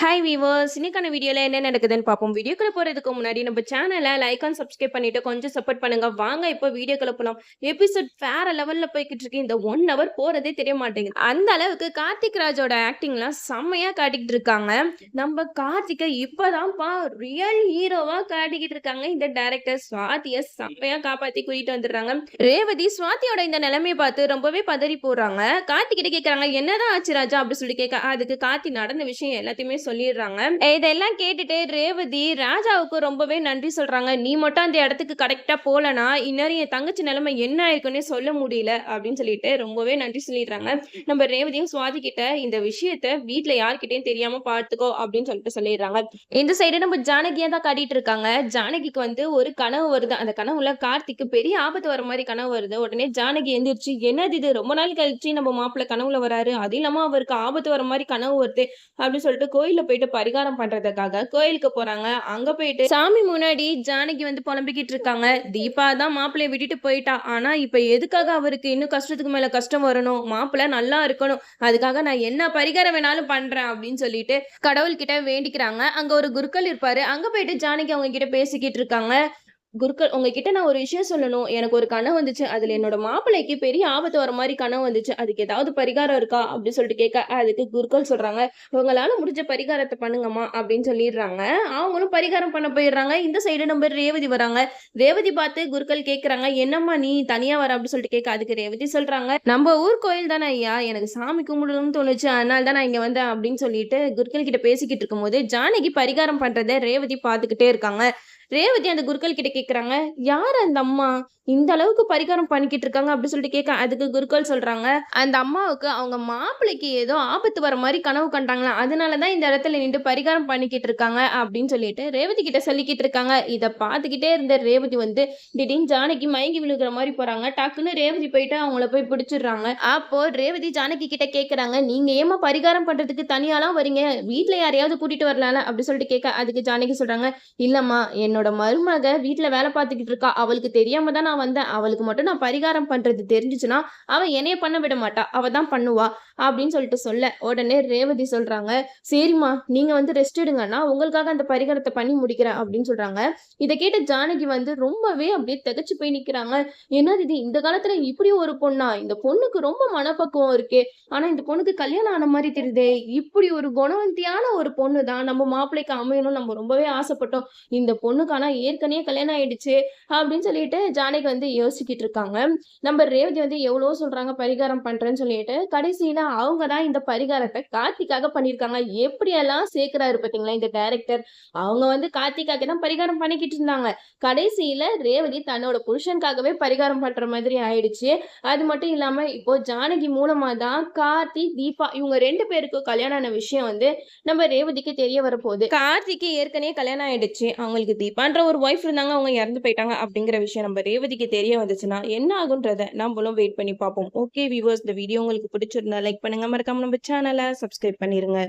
Hi viewers, இன்னைக்கான வீடியோல என்ன நடக்குதுன்னு பார்ப்போம். வீடியோக்குள்ள போறதுக்கு முன்னாடி நம்ம சேனலை லைக் அண்ட் சப்ஸ்கிரைப் பண்ணிட்டு கொஞ்சம் சப்போர்ட் பண்ணுங்க. வாங்க இப்போ வீடியோக்குள்ள போலாம். எபிசோட் வேற லெவல்ல போய்கிட்டு இருக்கு. இந்த 1 ஹவர் போறதே தெரிய மாட்டேங்குது. அந்த அளவுக்கு கார்த்திக் ராஜோட ஆக்டிங்லாம் செம்மையா காட்டிக்கிட்டு இருக்காங்க. நம்ம கார்த்திகை இப்பதான்ப்பா ரியல் ஹீரோவா காட்டிக்கிட்டு இருக்காங்க. இந்த டைரக்டர் சுவாதியை செம்மையா காப்பாத்தி கூட்டிட்டு வந்துடுறாங்க. ரேவதி சுவாதியோட இந்த நிலைமையை பார்த்து ரொம்பவே பதறி போறாங்க. கார்த்திகிட்ட கேட்கறாங்க, என்னதான் ஆச்சு ராஜா அப்படி சொல்லி கேட்க, அதுக்கு கார்த்தி நடந்த விஷயம் எல்லாத்தையுமே சொல்லிடுறாங்க. இதெல்லாம் கேட்டுட்டு ரேவதி ராஜாவுக்கு ரொம்பவே நன்றி சொல்றாங்க. நீ மட்டும் அந்த இடத்துக்கு கரெக்டா போலனா இன்னும் என் தங்கச்சி நிலைமை என்ன ஆயிருக்குன்னே சொல்ல முடியல அப்படின்னு சொல்லிட்டு ரொம்பவே நன்றி சொல்லிடுறாங்க. நம்ம ரேவதியும் சுவாதி கிட்ட இந்த விஷயத்த வீட்டுல யார்கிட்டயும் தெரியாம பார்த்துக்கோ அப்படின்னு சொல்லிட்டு சொல்லிடுறாங்க. இந்த சைடு நம்ம ஜானகியா தான் காட்டிட்டு இருக்காங்க. ஜானகிக்கு வந்து ஒரு கனவு வருது. அந்த கனவுல கார்த்திக்கு பெரிய ஆபத்து வர மாதிரி கனவு வருது. உடனே ஜானகி எந்திரிச்சு, என்னது இது, ரொம்ப நாள் கழிச்சு நம்ம மாப்பிள்ள கனவுல வராரு, அது இல்லாம அவருக்கு ஆபத்து வர மாதிரி கனவு வருது அப்படின்னு சொல்லிட்டு கோயில்ல போயிட்டு பரிகாரம் பண்றதுக்காக கோயிலுக்கு போறாங்க. அங்க போயிட்டு சாமி முன்னாடி ஜானகி வந்து புலம்பிக்கிட்டு இருக்காங்க. தீபா தான் மாப்பிள்ளைய விட்டுட்டு போயிட்டா, ஆனா இப்ப எதுக்காக அவருக்கு இன்னும் கஷ்டத்துக்கு மேல கஷ்டம் வரணும், மாப்பிள்ளை நல்லா இருக்கணும், அதுக்காக நான் என்ன பரிகாரம் வேணாலும் பண்றேன் அப்படின்னு சொல்லிட்டு கடவுள்கிட்ட வேண்டிக்கிறாங்க. அங்க ஒரு குருக்கள் இருப்பாரு. அங்க போயிட்டு ஜானகி அவங்க கிட்ட பேசிக்கிட்டு இருக்காங்க. குருக்கள், உங்ககிட்ட நான் ஒரு விஷயம் சொல்லணும். எனக்கு ஒரு கனவு வந்துச்சு. அதுல என்னோட மாப்பிள்ளைக்கு பெரிய ஆபத்து வர மாதிரி கனவு வந்துச்சு. அதுக்கு ஏதாவது பரிகாரம் இருக்கா அப்படின்னு சொல்லிட்டு கேட்க, அதுக்கு குருக்கள் சொல்றாங்க, உங்களால முடிஞ்ச பரிகாரத்தை பண்ணுங்கம்மா அப்படின்னு சொல்லிடுறாங்க. அவங்களும் பரிகாரம் பண்ண போயிடுறாங்க. இந்த சைடு நம்ம ரேவதி வராங்க. ரேவதி பார்த்து குருக்கள் கேட்கறாங்க, என்னம்மா நீ தனியா வர அப்படின்னு சொல்லிட்டு கேட்க, அதுக்கு ரேவதி சொல்றாங்க, நம்ம ஊர் கோயில் தானே ஐயா, எனக்கு சாமி கும்பிடணும்னு தோணுச்சு, அதனால தான் நான் இங்க வந்தேன் அப்படின்னு சொல்லிட்டு குருக்கள் கிட்ட பேசிக்கிட்டு இருக்கும்போது ஜானகி பரிகாரம் பண்றதை ரேவதி பார்த்துக்கிட்டே இருக்காங்க. ரேவதி அந்த குருக்கள் கிட்ட கேக்குறாங்க, யார் அந்த அம்மா இந்த அளவுக்கு பரிகாரம் பண்ணிக்கிட்டு இருக்காங்க அப்படி சொல்லிட்டு கேட்க, அதுக்கு குருக்கள் சொல்றாங்க, அந்த அம்மாவுக்கு அவங்க மாப்பிள்ளைக்கு ஏதோ ஆபத்து வர மாதிரி கனவு கண்டாங்களா, அதனாலதான் இந்த இடத்துல நின்று பரிகாரம் பண்ணிக்கிட்டு இருக்காங்க அப்படின்னு சொல்லிட்டு ரேவதி கிட்ட சொல்லிக்கிட்டு இருக்காங்க. இதை பார்த்துக்கிட்டே இருந்த ரேவதி வந்து திடீர்னு ஜானகி மயங்கி விழுகிற மாதிரி போறாங்க. டக்குன்னு ரேவதி போயிட்டு அவங்கள போய் பிடிச்சிடுறாங்க. அப்போ ரேவதி ஜானகி கிட்ட கேக்குறாங்க, நீங்க ஏமா பரிகாரம் பண்றதுக்கு தனியாலாம் வரீங்க, வீட்டுல யாரையாவது கூட்டிட்டு வரலாம்ல அப்படி சொல்லிட்டு கேட்க, அதுக்கு ஜானகி சொல்றாங்க, இல்லம்மா என்னோட மருமக வீட்டுல வேலை பார்த்துக்கிட்டு இருக்கா, அவளுக்கு தெரியாம தான் நான் வந்தேன், அவளுக்கு மட்டும் நான் பரிகாரம் பண்றது தெரிஞ்சுச்சுன்னா அவ என்னைய பண்ண விட மாட்டா, அவ தான் பண்ணுவா அப்படின்னு சொல்லிட்டு சொல்ல, உடனே ரேவதி சொல்றாங்க, சரிம்மா நீங்க வந்து ரெஸ்ட் எடுங்க, நான் உங்களுக்காக அந்த பரிகாரத்தை பண்ணி முடிக்கிறேன் அப்படின்னு சொல்றாங்க. இதை கேட்ட ஜானகி வந்து ரொம்பவே அப்படியே திகச்சு போய் நிக்கிறாங்க. என்னது இது, இந்த காலத்துல இப்படி ஒரு பொண்ணா, இந்த பொண்ணுக்கு ரொம்ப மனப்பக்குவம் இருக்கே, ஆனா இந்த பொண்ணுக்கு கல்யாணம் ஆன மாதிரி தெரியுதே, இப்படி ஒரு குணவந்தியான ஒரு பொண்ணு தான் நம்ம மாப்பிள்ளைக்கு அமையணும், நம்ம ரொம்பவே ஆசைப்பட்டோம், இந்த பொண்ணுக்கு ஆனா ஏற்கனவே கல்யாணம் ஆயிடுச்சு அப்படின்னு சொல்லிட்டு ஜானகி வந்து யோசிக்கிட்டு இருக்காங்க. நம்ம ரேவதி வந்து எவ்வளவோ சொல்றாங்க பரிகாரம் பண்றேன்னு சொல்லிட்டு, கடைசியில அவங்க தான் இந்த பரிகாரத்தை கார்த்திக்காக பண்ணியிருக்காங்க. எப்படியெல்லாம் சேர்க்கிறாரு பாத்தீங்களா இந்த டைரக்டர். அவங்க வந்து கார்த்திக்காக தான் பரிகாரம் பண்ணிக்கிட்டு இருந்தாங்க. கடைசியில ரேவதி தன்னோட புருஷனுக்காகவே பரிகாரம் பண்ற மாதிரி ஆயிடுச்சு. அது மட்டும் இல்லாம இப்போ ஜானகி மூலமா தான் கார்த்தி, தீபா இவங்க 2 பேருக்கும் கல்யாணம் ஆன விஷயம் வந்து நம்ம ரேவதிக்கு தெரிய வரப்போகுது. கார்த்திக்கு ஏற்கனவே கல்யாணம் ஆயிடுச்சு, அவங்களுக்கு தீபான்ற ஒரு ஒய்ஃப் இருந்தாங்க, அவங்க இறந்து போயிட்டாங்க அப்படிங்கிற விஷயம் நம்ம ரேவதிக்கு தெரிய வந்துச்சுன்னா என்ன ஆகுன்றத நம்மளும் வெயிட் பண்ணி பார்ப்போம். ஓகே வியூவர்ஸ், இந்த வீடியோ உங்களுக்கு பிடிச்சிருந்தா லைக் பண்ணுங்க, மறக்காம நம்ம சேனலை சப்ஸ்கிரைப் பண்ணிருங்க.